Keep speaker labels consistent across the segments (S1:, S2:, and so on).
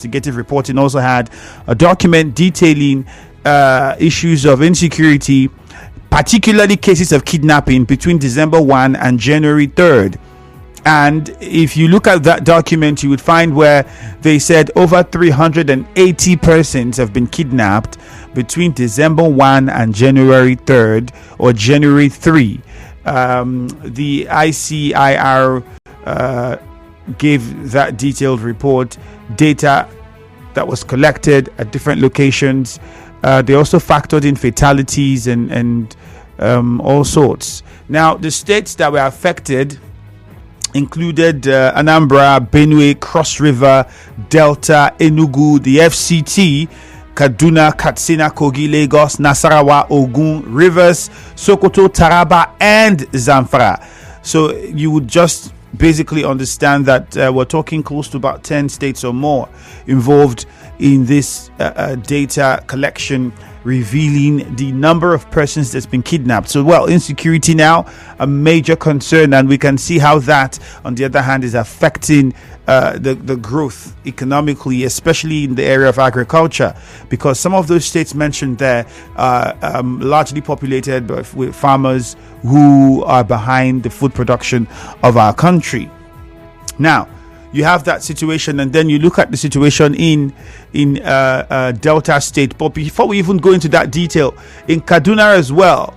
S1: investigative reporting also had a document detailing issues of insecurity, particularly cases of kidnapping between December 1 and January 3rd. And if you look at that document, you would find where they said over 380 persons have been kidnapped between December 1 and January 3rd or January 3. The ICIR gave that detailed report, data that was collected at different locations. They also factored in fatalities and all sorts. Now, the states that were affected included Anambra, Benue, Cross River, Delta, Enugu, the FCT, Kaduna, Katsina, Kogi, Lagos, Nasarawa, Ogun, Rivers, Sokoto, Taraba, and Zamfara. So you would just basically understand that we're talking close to about 10 states or more involved in this data collection, revealing the number of persons that's been kidnapped. So, well, insecurity now a major concern, and we can see how that, on the other hand, is affecting the growth economically, especially in the area of agriculture, because some of those states mentioned there are largely populated with farmers who are behind the food production of our country. Now, you have that situation, and then you look at the situation in Delta State. But before we even go into that detail, in Kaduna as well,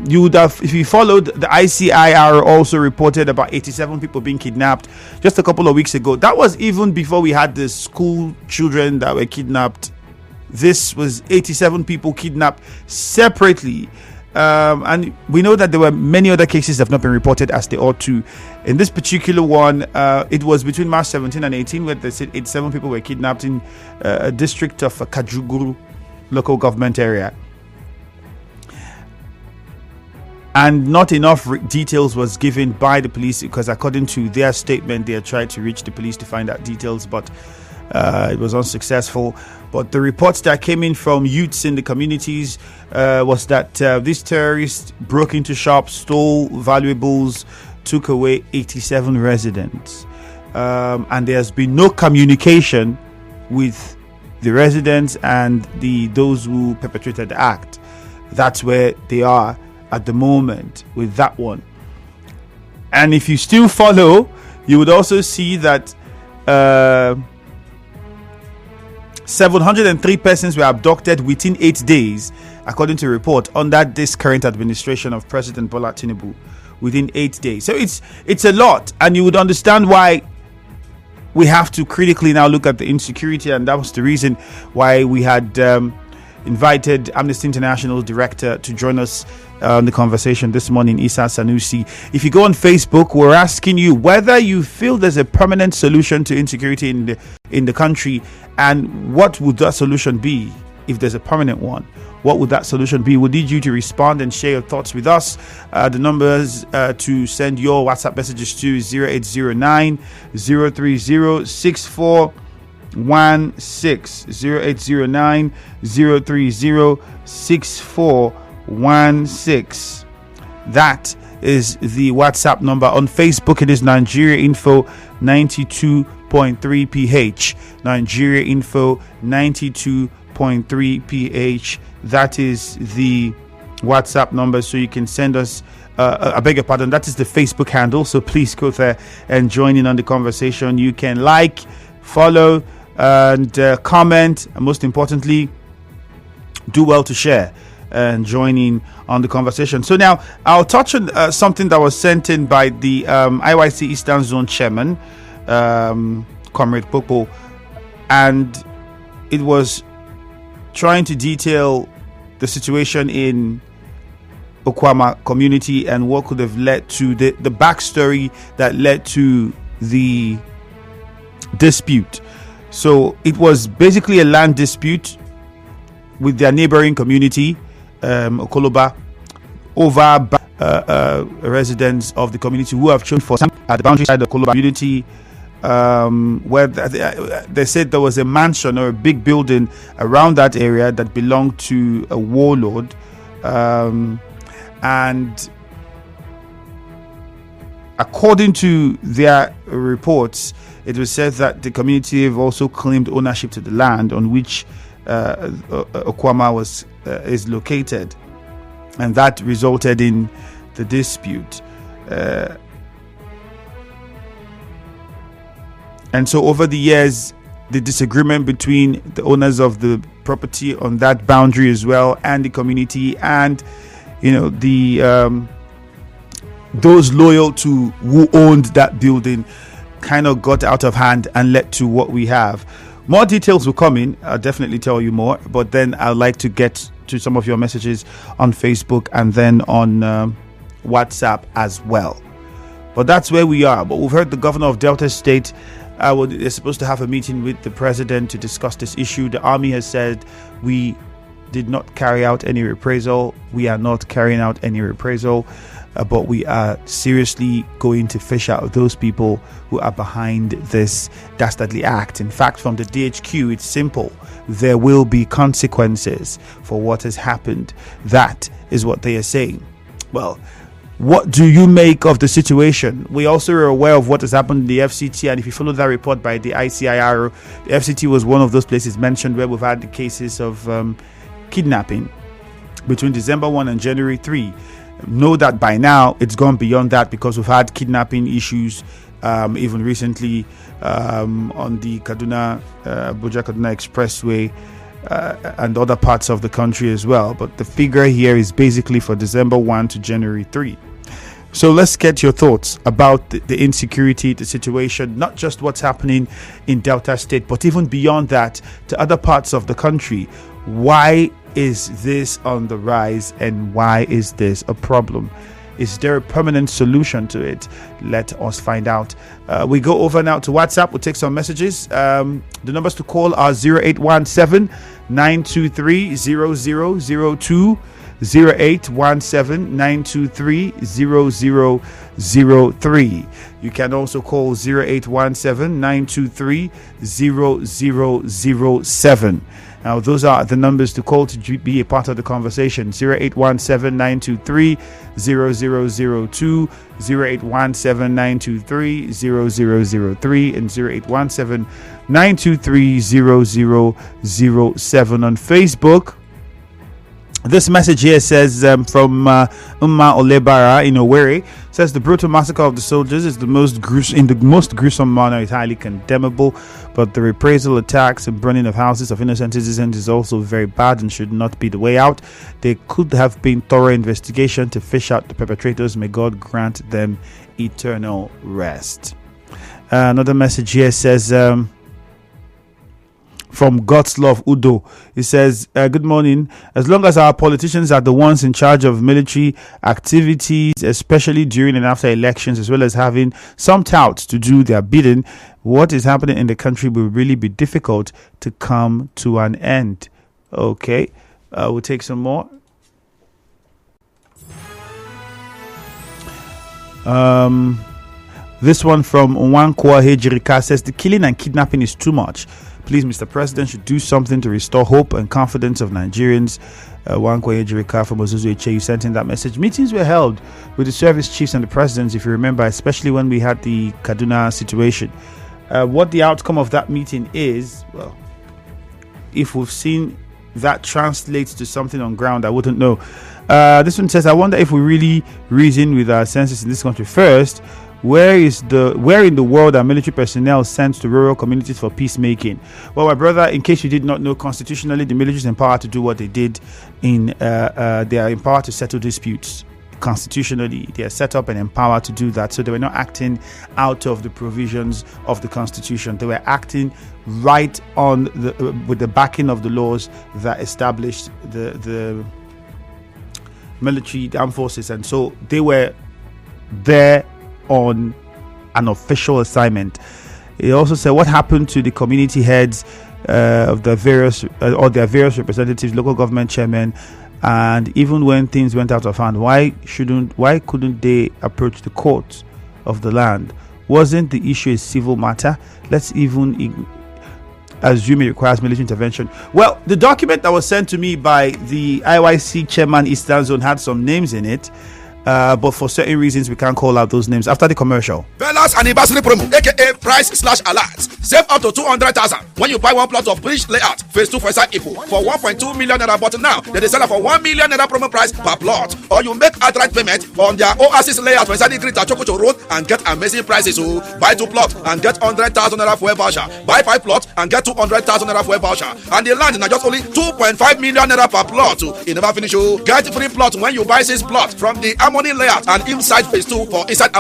S1: you would have, if you followed, the ICIR also reported about 87 people being kidnapped just a couple of weeks ago. That was even before we had the school children that were kidnapped. This was 87 people kidnapped separately. And we know that there were many other cases that have not been reported as they ought to. In this particular one, it was between March 17 and 18 where they said 87 people were kidnapped in a district of Kajuguru local government area. And not enough details was given by the police, because according to their statement, they had tried to reach the police to find out details, but it was unsuccessful. But the reports that came in from youths in the communities was that these terrorists broke into shops, stole valuables, took away 87 residents. And there has been no communication with the residents and those who perpetrated the act. That's where they are at the moment with that one. And if you still follow, you would also see that 703 persons were abducted within 8 days, according to a report under this current administration of President Bola Tinubu, within 8 days. So it's a lot, and you would understand why we have to critically now look at the insecurity, and that was the reason why we had invited Amnesty International director to join us on the conversation this morning, Isa Sanusi. If you go on Facebook, we're asking you whether you feel there's a permanent solution to insecurity in the country, and what would that solution be if there's a permanent one. What would that solution be? We need you to respond and share your thoughts with us. The numbers to send your WhatsApp messages to 0809 030 6416, 0809 030 6416. That is the WhatsApp number. On Facebook, it is Nigeria Info 92.3 PH. Nigeria Info 92.3 PH. That is the WhatsApp number, so you can send us. I beg your pardon. That is the Facebook handle. So please go there and join in on the conversation. You can like, follow, and comment, and most importantly, do well to share and join in on the conversation. So now I'll touch on something that was sent in by the IYC Eastern Zone Chairman, Comrade Popo, and it was trying to detail the situation in Okuama community and what could have led to the backstory that led to the dispute. So it was basically a land dispute with their neighboring community, Okoloba, over residents of the community who have chosen for some at the boundary side of the Okoloba community, where they said there was a mansion or a big building around that area that belonged to a warlord, and according to their reports, it was said that the community have also claimed ownership to the land on which Okuama is located, and that resulted in the dispute. And so over the years, the disagreement between the owners of the property on that boundary as well and the community, and the those loyal to who owned that building, kind of got out of hand and led to what we have. More details will come in. I'll definitely tell you more, but then I'd like to get to some of your messages on Facebook and then on WhatsApp as well. But that's where we are. But we've heard the governor of Delta State they're supposed to have a meeting with the president to discuss this issue. The army has said we did not carry out any reprisal. We are not carrying out any reprisal, but we are seriously going to fish out those people who are behind this dastardly act. In fact, from the DHQ, it's simple. There will be consequences for what has happened. That is what they are saying. Well, what do you make of the situation? We also are aware of what has happened in the FCT, and if you follow that report by the ICIR, the FCT was one of those places mentioned where we've had the cases of kidnapping between December 1 and January 3. Know that by now it's gone beyond that, because we've had kidnapping issues even recently on the Abuja-Kaduna Expressway and other parts of the country as well. But the figure here is basically for December 1 to January 3. So let's get your thoughts about the insecurity, the situation, not just what's happening in Delta State, but even beyond that to other parts of the country. Why is this on the rise, and why is this a problem? Is there a permanent solution to it? Let us find out. We go over now to WhatsApp. We'll take some messages. The numbers to call are 0817 923 0002, 0817 923 0003. You can also call 0817 923 0007. Now, those are the numbers to call to be a part of the conversation. 0817 923 0002, 0817 923 0003, and 0817 923 0007 on Facebook. This message here says from Umma Olebara in Owerri, says the brutal massacre of the soldiers is the most gruesome manner is highly condemnable, but the reprisal attacks and burning of houses of innocent citizens is also very bad and should not be the way out. There could have been thorough investigation to fish out the perpetrators. May God grant them eternal rest. Another message here says from God's Love Udo. He says, good morning. As long as our politicians are the ones in charge of military activities, especially during and after elections, as well as having some touts to do their bidding, what is happening in the country will really be difficult to come to an end. Okay, we'll take some more. This one from Nwankwo Hejirika says the killing and kidnapping is too much. Please, Mr. President should do something to restore hope and confidence of Nigerians. Nwankwo Hejirika from Ozuzu Eche, you sent in that message. Meetings were held with the service chiefs and the presidents, if you remember, especially when we had the Kaduna situation. What the outcome of that meeting is, well, if we've seen that translates to something on ground, I wouldn't know. This one says, I wonder if we really reason with our senses in this country first. Where in the world are military personnel sent to rural communities for peacemaking? Well, my brother, in case you did not know, constitutionally the military is empowered to do what they did. They are empowered to settle disputes. Constitutionally, they are set up and empowered to do that. So they were not acting out of the provisions of the Constitution. They were acting right on with the backing of the laws that established the military, the armed forces, and so they were there on an official assignment. It also said, what happened to the community heads of the various their various representatives, local government chairmen, and even when things went out of hand, why couldn't they approach the court of the land? Wasn't the issue a civil matter? Let's even assume it requires military intervention. Well, the document that was sent to me by the IYC chairman Eastern Zone had some names in it. but for certain reasons we can't call out those names. After the commercial.
S2: Velas anniversary promo, aka price/alert. Save up to 200,000 when you buy one plot of bridge layout phase 2 for side Ipo for 1.2 million naira. But now they sell it for 1 million naira promo price per plot. Or you make outright payment on their Oasis layout for side Green Chococho Road and get amazing prices. So buy 2 plot and get 100,000 naira for a voucher. Buy 5 plot and get 200,000 naira for a voucher. And the land is just only 2.5 million naira per plot. You never finish. Get free plot when you buy 6 plot from the Harmony layout and inside phase 2 for inside.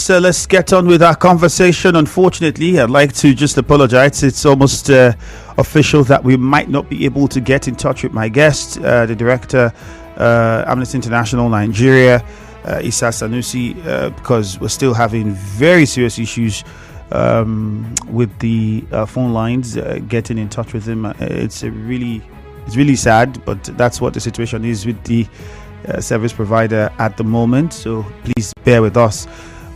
S1: let's get on with our conversation. Unfortunately, I'd like to just apologize. It's almost official that we might not be able to get in touch with my guest, the director, Amnesty International Nigeria, Isa Sanusi, because we're still having very serious issues with the phone lines. Getting in touch with him, it's really sad, but that's what the situation is with the service provider at the moment. So please bear with us.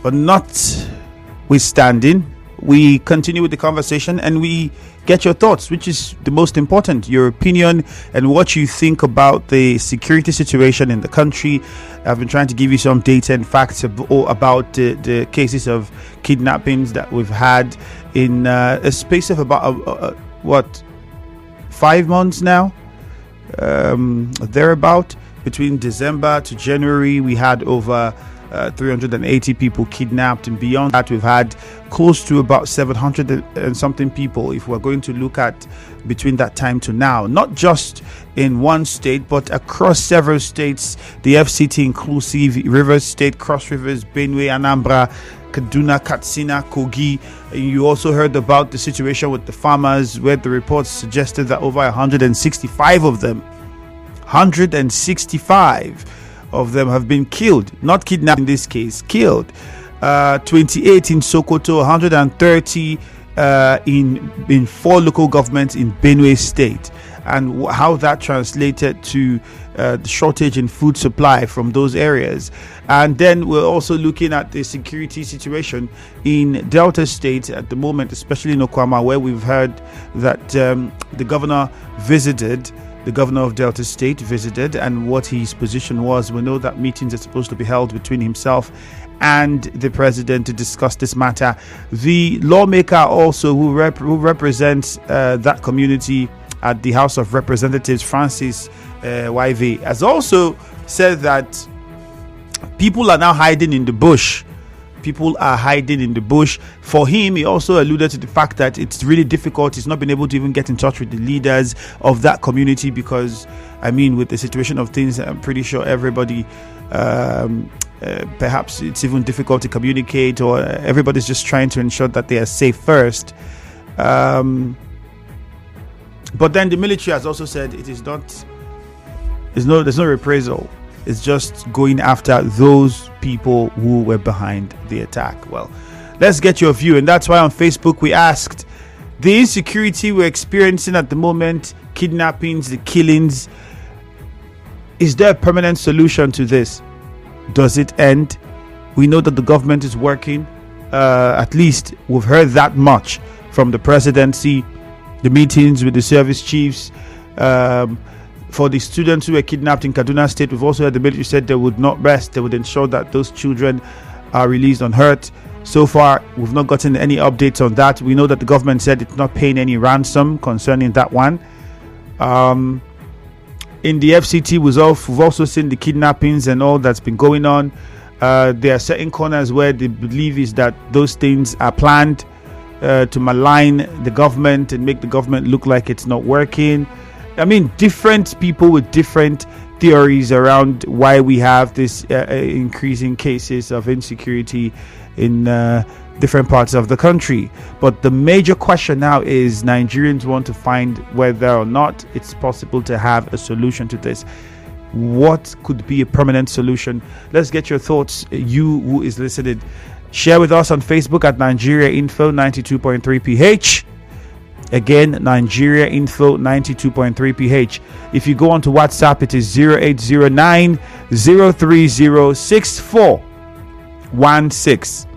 S1: But notwithstanding, we continue with the conversation and we get your thoughts, which is the most important, your opinion and what you think about the security situation in the country. I've been trying to give you some data and facts about the cases of kidnappings that we've had in a space of about 5 months now, thereabout. Between December to January, we had over 380 people kidnapped, and beyond that we've had close to about 700 and something people, if we're going to look at between that time to now, not just in one state but across several states, the FCT inclusive, Rivers State, Cross Rivers, Benue, Anambra, Kaduna, Katsina, Kogi. You also heard about the situation with the farmers, where the reports suggested that over 165 of them have been killed, not kidnapped in this case, killed. 28 in Sokoto, 130 in 4 local governments in Benue State, and how that translated to the shortage in food supply from those areas. And then we're also looking at the security situation in Delta State at the moment, especially in Okuama, where we've heard that the governor of Delta State visited, and what his position was. We know that meetings are supposed to be held between himself and the president to discuss this matter. The lawmaker also who represents that community at the House of Representatives, Francis YV, has also said that people are now hiding in the bush. People are hiding in the bush. For him, he also alluded to the fact that it's really difficult. He's not been able to even get in touch with the leaders of that community because, with the situation of things, I'm pretty sure everybody, perhaps it's even difficult to communicate, or everybody's just trying to ensure that they are safe first. But then the military has also said there's no reprisal. It's just going after those people who were behind the attack. Well, let's get your view, and that's why on Facebook we asked, the insecurity we're experiencing at the moment, kidnappings, the killings, is there a permanent solution to this? Does it end? We know that the government is working. At least we've heard that much from the presidency, the meetings with the service chiefs. For the students who were kidnapped in Kaduna State, we've also heard the military said they would not rest. They would ensure that those children are released unhurt. So far, we've not gotten any updates on that. We know that the government said it's not paying any ransom concerning that one. In the FCT, we've also seen the kidnappings and all that's been going on. There are certain corners where the belief is that those things are planned to malign the government and make the government look like it's not working. Different people with different theories around why we have this increasing cases of insecurity in different parts of the country. But the major question now is Nigerians want to find whether or not it's possible to have a solution to this. What could be a permanent solution? Let's get your thoughts. You who is listening, share with us on Facebook at Nigeria Info 92.3 PH. Again, Nigeria Info 92.3 PH. If you go on to WhatsApp, it is 0809 030 6416.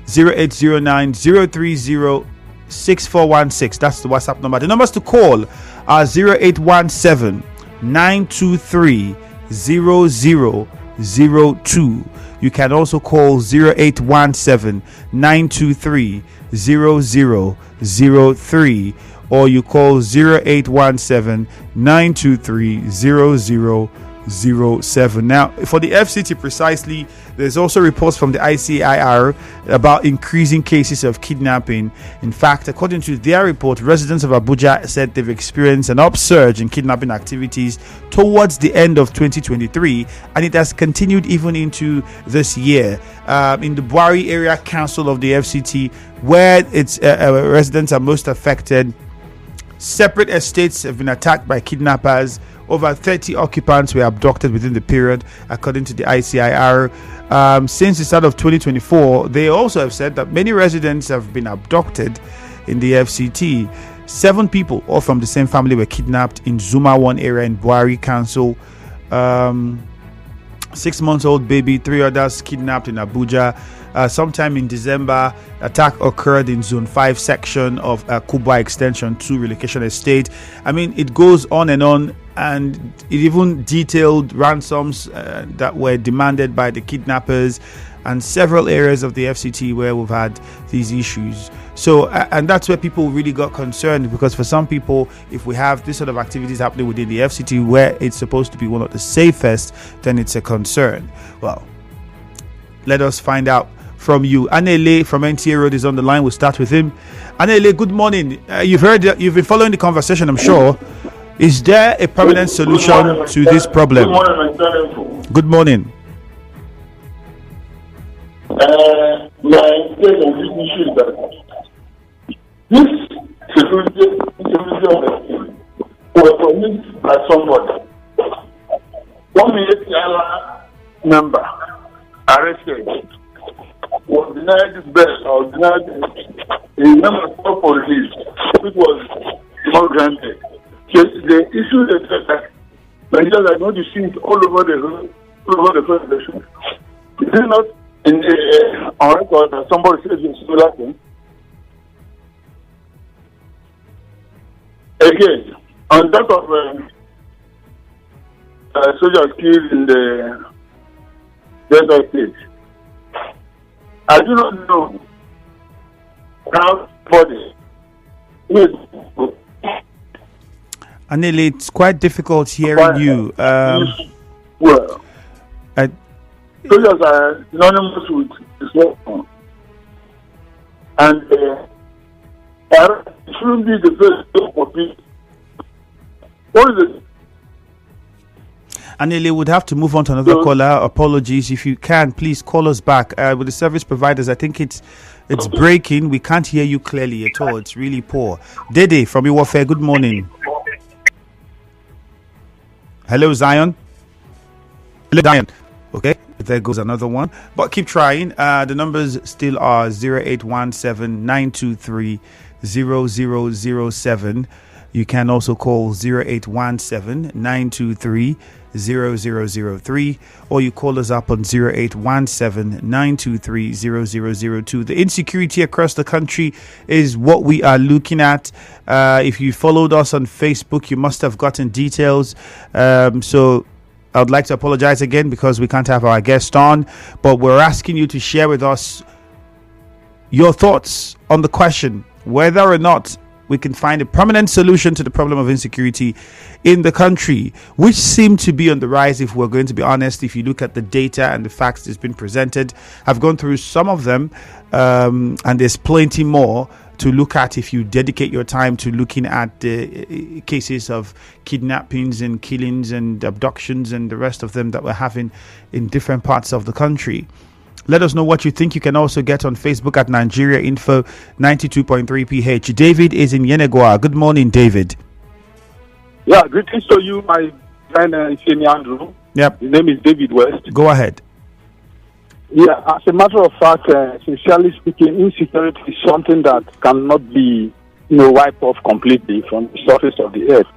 S1: 0809 030 6416. That's the WhatsApp number. The numbers to call are 0817 923 0002. You can also call 0817 923 0003, or you call 0817 923 Now, for the FCT precisely, there's also reports from the ICIR about increasing cases of kidnapping. In fact, according to their report, residents of Abuja said they've experienced an upsurge in kidnapping activities towards the end of 2023, and it has continued even into this year. In the Buari Area Council of the FCT, where its residents are most affected, separate estates have been attacked by kidnappers. Over 30 occupants were abducted within the period, according to the ICIR. Since the start of 2024, they also have said that many residents have been abducted in the FCT. 7 people, all from the same family, were kidnapped in Zuma 1 area in Buari Council. 6-month-old baby, 3 others kidnapped in Abuja. Sometime in December, attack occurred in Zone 5 section of Kubwa Extension 2 Relocation Estate. I mean, it goes on, and it even detailed ransoms that were demanded by the kidnappers, and several areas of the FCT where we've had these issues. So, and that's where people really got concerned, because for some people, if we have this sort of activities happening within the FCT where it's supposed to be one of the safest, then it's a concern. Well, let us find out from you. Anele from NTA Road is on the line. We'll start with him. Anele, good morning. You've been following the conversation, I'm sure. Is there a permanent solution to this problem? Good morning.
S3: This security was promised by somebody. 1 million member arrested was denied this best or denied a member of police, which was not granted. So the issue is that Nigerians are going to see it all over the federation. Is it not on record that somebody says a similar thing? Again, on top of soldiers killed in the Delta State, I do not know how body is.
S1: Anele, it's quite difficult hearing you.
S3: Well, soldiers are synonymous with Islam, and it shouldn't be the first for people. What is it?
S1: Anele would have to move on to another caller. Apologies. If you can, please call us back. With the service providers, I think it's breaking. We can't hear you clearly at all. It's really poor. Dede from Iwofe, good morning. Hello, Zion. Hello, Zion. Okay, there goes another one. But keep trying. The numbers still are 0817 923 0007. You can also call 0817 923 0003, or you call us up on 0817 923 0002. The insecurity across the country is what we are looking at. If you followed us on Facebook, you must have gotten details. So I would like to apologize again because we can't have our guest on, but we're asking you to share with us your thoughts on the question whether or not we can find a permanent solution to the problem of insecurity in the country, which seem to be on the rise, if we're going to be honest. If you look at the data and the facts that's been presented, I've gone through some of them, and there's plenty more to look at if you dedicate your time to looking at the cases of kidnappings and killings and abductions and the rest of them that we're having in different parts of the country. Let us know what you think. You can also get on Facebook at Nigeria Info 92.3 PH. David is in Yenagoa. Good morning, David.
S4: Yeah, greetings to you, my friend Andrew.
S1: Yep.
S4: His name is David West.
S1: Go ahead.
S4: Yeah, as a matter of fact, sincerely speaking, insecurity is something that cannot be, wiped off completely from the surface of the earth.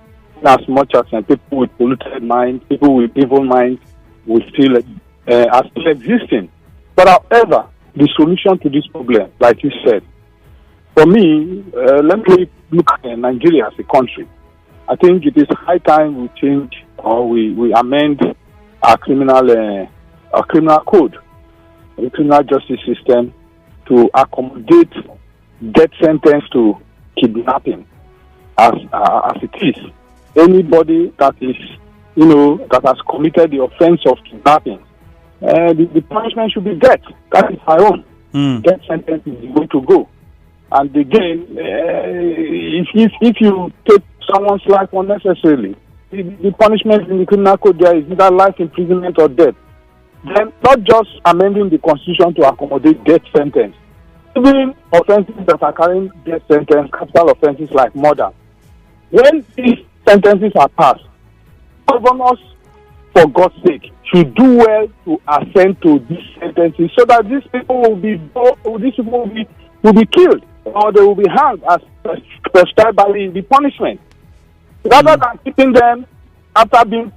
S4: As much as people with polluted minds, people with evil minds, will still are still existing. But however, the solution to this problem, like you said, for me, let me look at Nigeria as a country. I think it is high time we change or we amend our criminal code, the criminal justice system, to accommodate death sentence to kidnapping as it is. Anybody that is that has committed the offense of kidnapping, the punishment should be death. That is my own. Death sentence is the way to go. And again, if you take someone's life unnecessarily, the punishment in the criminal code there is either life imprisonment or death. Then not just amending the constitution to accommodate death sentence, even offences that are carrying death sentence, capital offences like murder. When these sentences are passed, governors, for God's sake, should do well to assent to these sentences so that these people will be killed or they will be hanged as prescribed by the punishment. Rather than keeping them after being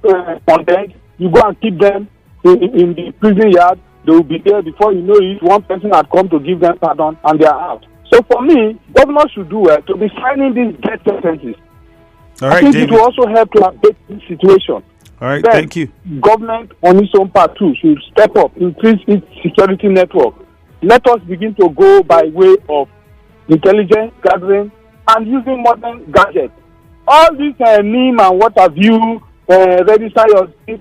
S4: condemned, you go and keep them in the prison yard. They will be there before you know it. One person had come to give them pardon and they are out. So for me, governors should do well to be signing these death sentences.
S1: All right,
S4: I think
S1: David.
S4: it will also help to update this situation.
S1: All right,
S4: Then,
S1: thank you.
S4: Government on its own part too should step up, increase its security network. Let us begin to go by way of intelligence gathering and using modern gadgets. All this NIM and what have you, register your this,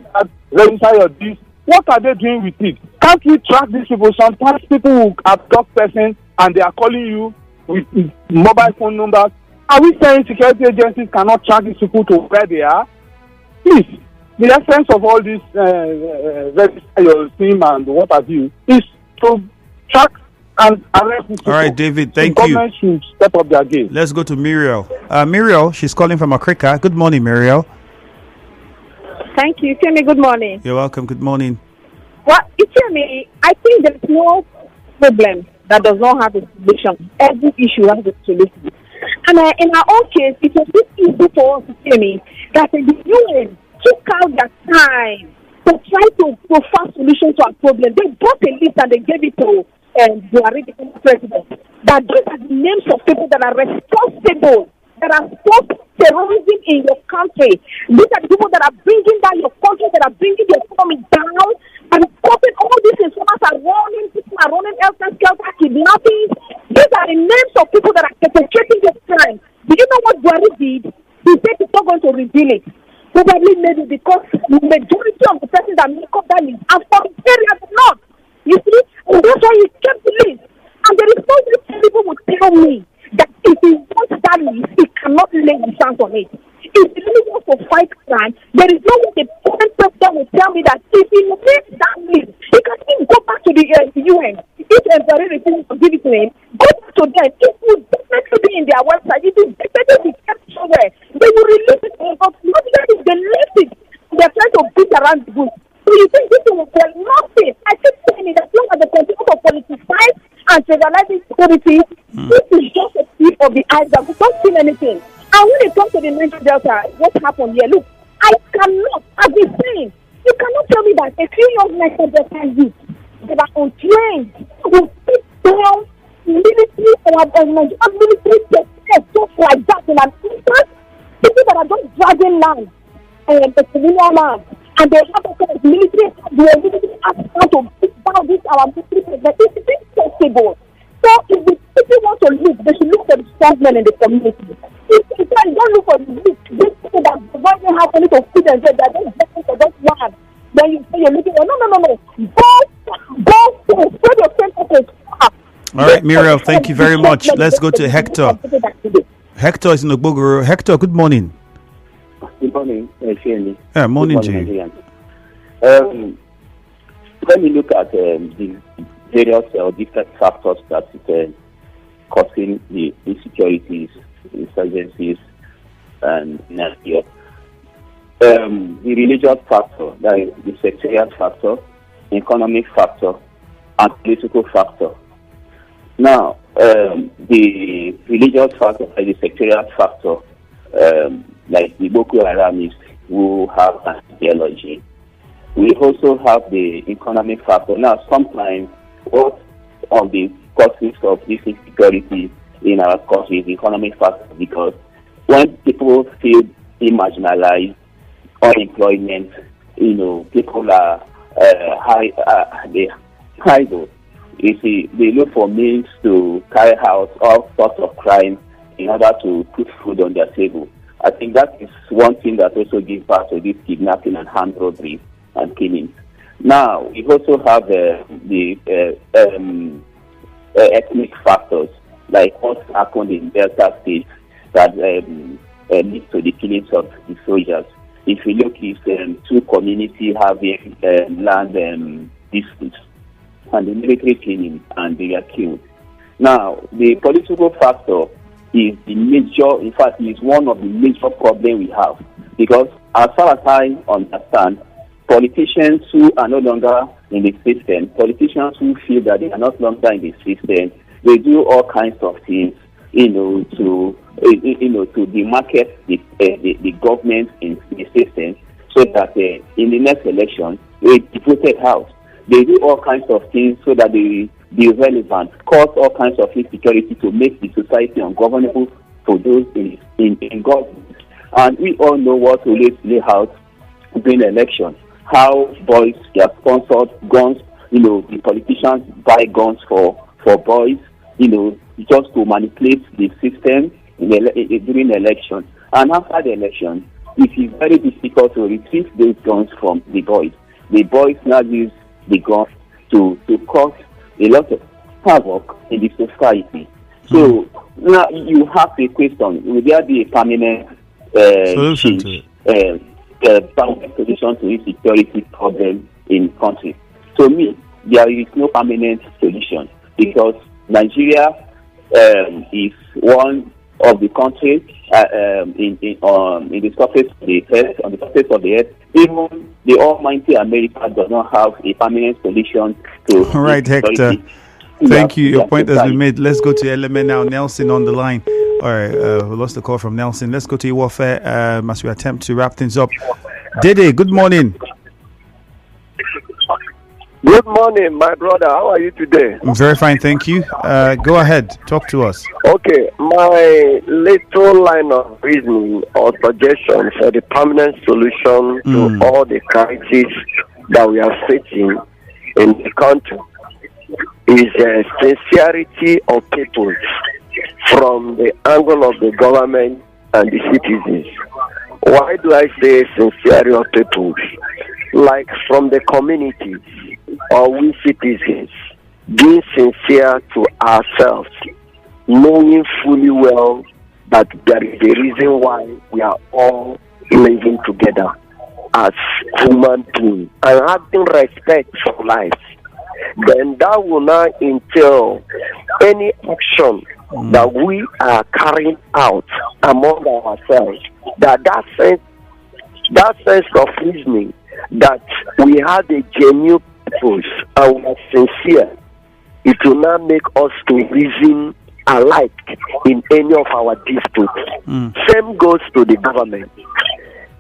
S4: what are they doing with it? Can't we track these people? Sometimes people will abduct persons and they are calling you with mobile phone numbers. Are we saying security agencies cannot track these people to where they are? Please, the essence of all this register your SIM and what have you is to track and arrest these people.
S1: All right, David, thank
S4: the
S1: you.
S4: Government should step up their game.
S1: Let's go to Muriel. Muriel, she's calling from Africa. Good morning, Muriel.
S5: Thank you. Tell me good morning.
S1: You're welcome. Good morning.
S5: Well, tell me, I think there's no problem that does not have a solution. Every issue has a solution. And in our own case, it was this easy for us to tell me that the UN took out their time to try to find solutions to our problem. They brought a list and they gave it to the president. That these are the names of people that are responsible, that are stopped terrorism in your country. These are the people that are bringing down your country, that are bringing the economy down, and stopping all these informers are running, people are running elter-skelter, kidnapping. These are the names of people that are perpetrating this crime. Do you know what Buhari did? He said he's not going to reveal it. Probably maybe because the majority of the persons that make up that list are from areas not. You see? And that's why he kept the list. And there is no way people would tell me that if he wants that list, he cannot lay his hands on it. If he really wants to fight crime, there is no way the current president will tell me that if he makes that list, he can even go back to the UN. If Buhari refuses to give it to him, go back to them. It will definitely be in their website. It will definitely be kept somewhere. They will release it. But not that if they left it, they're trying to beat around the bush. So you think this will tell nothing? I keep saying it as long as they continue to politicize and trivialize security, this is just a tip of the iceberg. We don't see anything. And when it comes to the Niger Delta, what happened here? Look, I cannot, I've been saying, you cannot tell me that a few young Niger Delta youth that are untrained will sit down military or military just like that in an instant. People that are just dragging land, the civilian land, and they have a kind of military, they are military asked to beat down this our military president. It's impossible. So if the people want to look, they should look for the strong men in the community. If you don't look for the weak, these people that don't have money to feed and say that they're just for just one, then you say you're looking for no. Go, spread your sentences.
S1: All right, Muriel, thank you very much. Let's go to Hector. Hector is in Ogbogoro. Hector, good morning.
S6: Good morning, Shani.
S1: Yeah, morning to you.
S6: When we look at the various different factors that are causing the insecurities, insurgencies, and Nigeria, the religious factor, that is the sectarian factor, economic factor, and political factor. Now, the religious factor and the sectarian factor, like the Boko Haramists who have an ideology. We also have the economic factor. Now, sometimes what of the causes of this insecurity in our country is the economic factor, because when people feel marginalized, unemployment, people are idle. You see, they look for means to carry out all sorts of crime in order to put food on their table. I think that is one thing that also gives birth to this kidnapping and armed robbery and killings. Now, we also have the ethnic factors, like what happened in Delta State that leads to the killings of the soldiers. If you look, it's two communities having land disputes and the military killing, and they are killed. Now, the political factor is the major, in fact, is one of the major problems we have. Because as far as I understand, politicians who are no longer in the system, politicians who feel that they are not longer in the system, they do all kinds of things, to demarket the government in the system, so that in the next election, they be voted out. They do all kinds of things so that they be relevant, cause all kinds of insecurity to make the society ungovernable for those in government. And we all know what always play out during election, how boys get sponsored guns, the politicians buy guns for boys, just to manipulate the system during the election. And after the election, it is very difficult to retrieve those guns from the boys. The boys now use the guns to cause a lot of havoc in the society. So now you have a question: will there be a permanent
S1: solution to
S6: permanent solution to insecurity problem in country? To me, there is no permanent solution, because Nigeria is one of the countries in the surface of the earth, on the surface of the earth. Even the almighty America does not have a permanent solution to.
S1: All right, Hector. Thank you. Your point has been made. Let's go to Element now. Nelson on the line. All right, we lost the call from Nelson. Let's go to Warfare as we attempt to wrap things up. Dede, good morning.
S7: Good morning, my brother. How are you today?
S1: I'm very fine, thank you. Go ahead, talk to us.
S7: Okay, my little line of reasoning or suggestion for the permanent solution to all the crises that we are facing in the country is sincerity of people from the angle of the government and the citizens. Why do I say sincerity of people? Like from the communities or we citizens being sincere to ourselves, knowing fully well that there is a reason why we are all living together as human beings and having respect for life. Then that will not entail any action that we are carrying out among ourselves. That sense of reasoning, that we have a genuine purpose and we are sincere, it will not make us to reason alike in any of our disputes. Same goes to the government.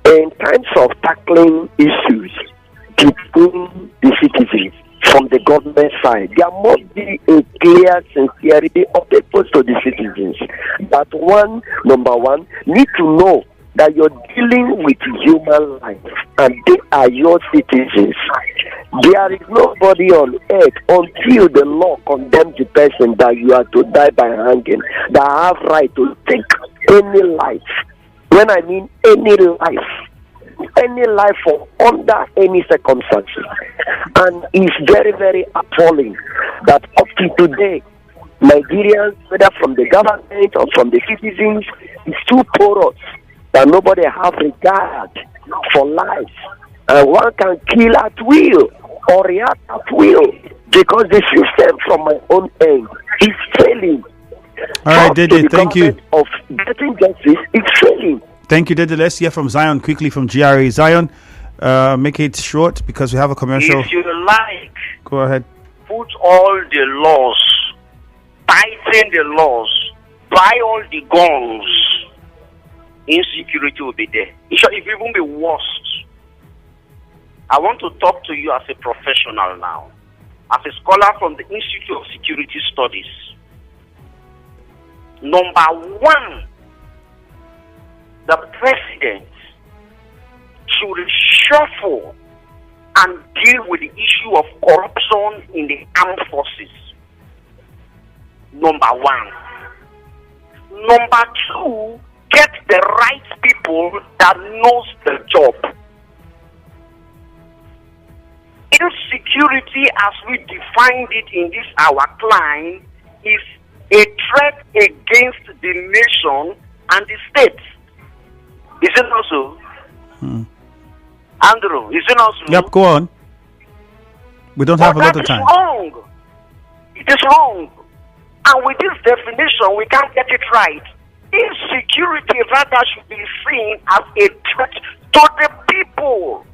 S7: In times of tackling issues between the citizens from the government side, there must be a clear sincerity of purpose to the citizens. That number one, need to know that you're dealing with human life and they are your citizens. There is nobody on earth until the law condemns the person that you are to die by hanging that have right to take any life. When I mean any life for under any circumstances. And it's very, very appalling that up to today, Nigerians, whether from the government or from the citizens, is too porous that nobody have regard for life. And one can kill at will or react at will because the system from my own end is failing.
S1: All right, Dede, thank you.
S7: Of getting justice is failing.
S1: Thank you, Dede. Let's hear from Zion quickly from GRA. Zion, make it short because we have a commercial.
S8: If you like,
S1: go ahead.
S8: Put all the laws, tighten the laws, buy all the guns. Insecurity will be there. It will even be worse. I want to talk to you as a professional now, as a scholar from the Institute of Security Studies. Number one, the president should reshuffle and deal with the issue of corruption in the armed forces. Number one. Number two, get the right people that knows the job. Insecurity, as we defined it in this our climb, is a threat against the nation and the state. Is it also? Andrew, is it also?
S1: Yep, go on. We don't have a lot of time.
S8: That is wrong. It is wrong. And with this definition, we can't get it right. Insecurity rather should be seen as a threat to the people.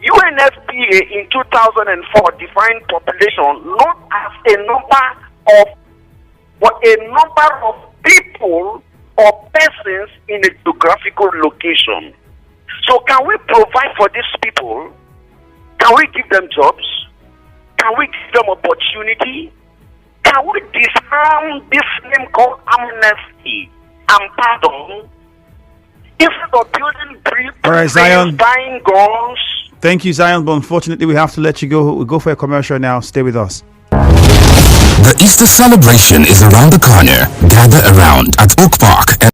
S8: UNFPA in 2004 defined population not as a number of, but a number of people or persons in a geographical location. So can we provide for these people? Can we give them jobs? Can we give them opportunity? Can we disarm this name called amnesty and pardon? Instead of building
S1: all right, Zion.
S8: buying guns.
S1: Thank you, Zion, but unfortunately we have to let you go. We'll go for a commercial now. Stay with us.
S9: The Easter celebration is around the corner. Gather around at Oak Park.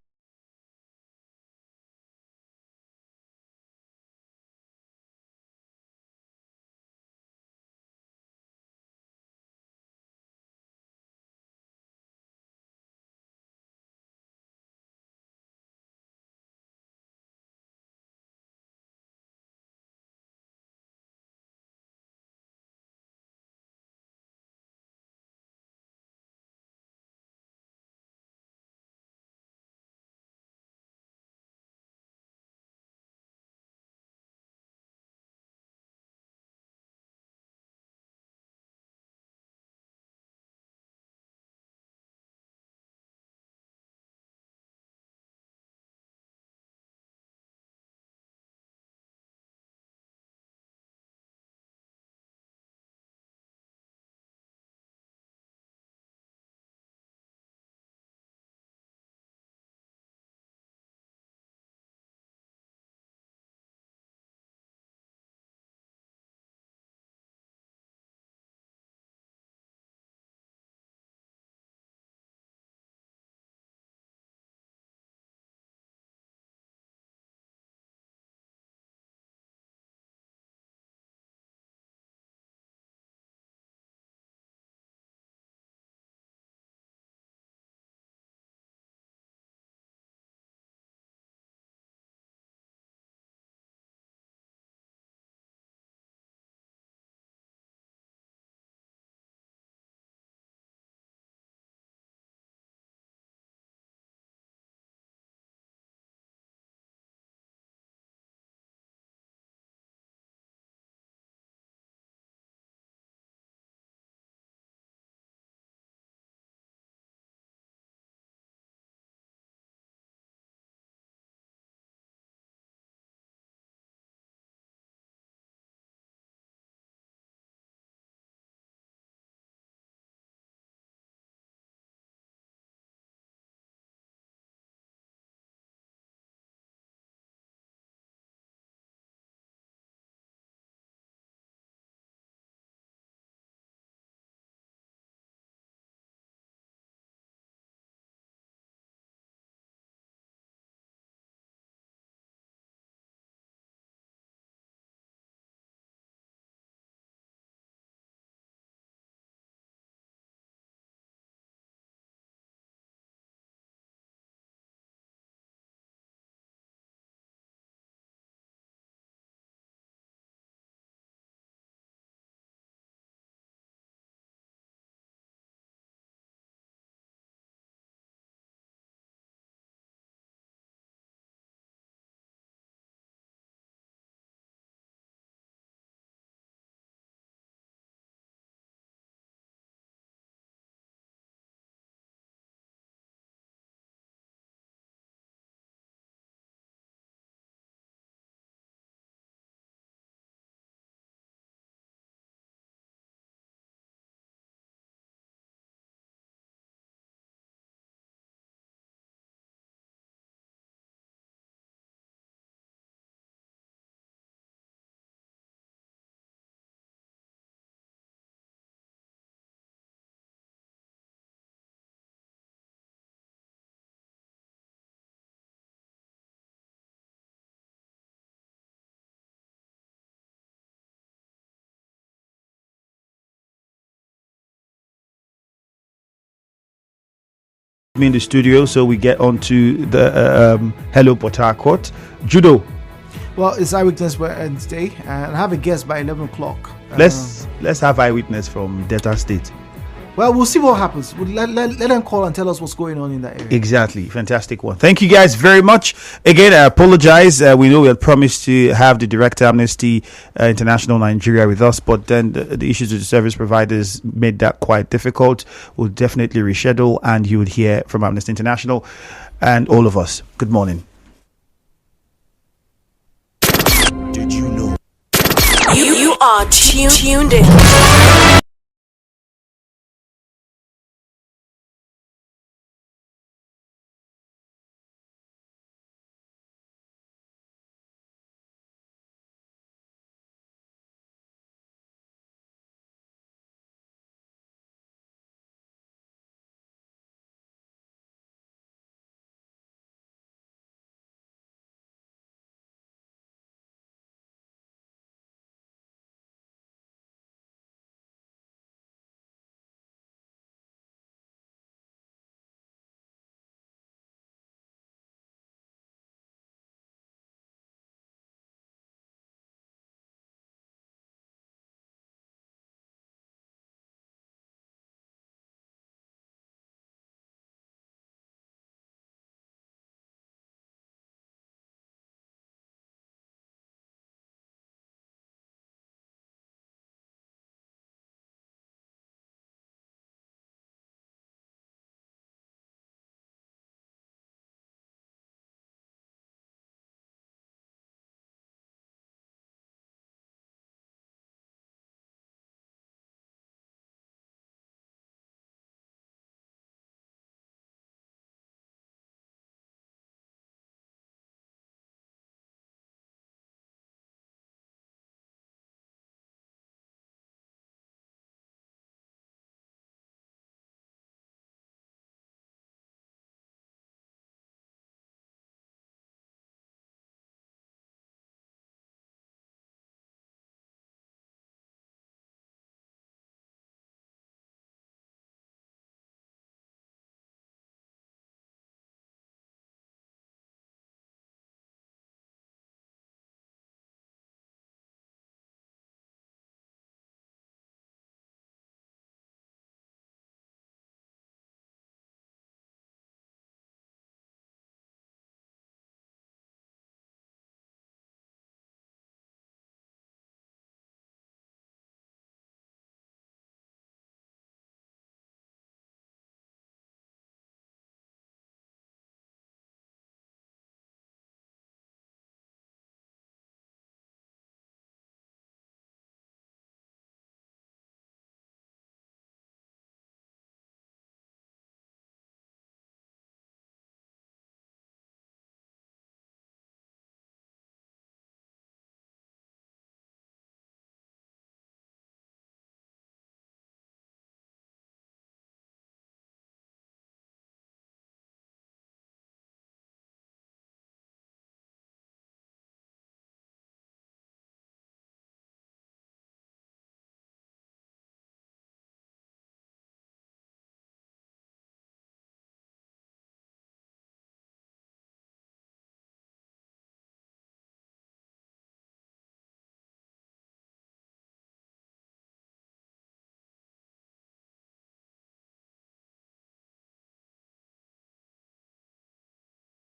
S1: me in the studio, so we get on to the Hello Port Harcourt. Judo.
S10: Well, it's Eyewitness Wednesday, and I have a guest by 11 o'clock.
S1: Let's have Eyewitness from Delta State.
S10: Well, we'll see what happens. We'll let them call and tell us what's going on in that area.
S1: Exactly. Fantastic one. Thank you guys very much. Again, I apologize. We know we had promised to have the Director Amnesty International Nigeria with us, but then the issues with the service providers made that quite difficult. We'll definitely reschedule, and you would hear from Amnesty International and all of us. Good morning.
S11: Did you know? You are tuned in.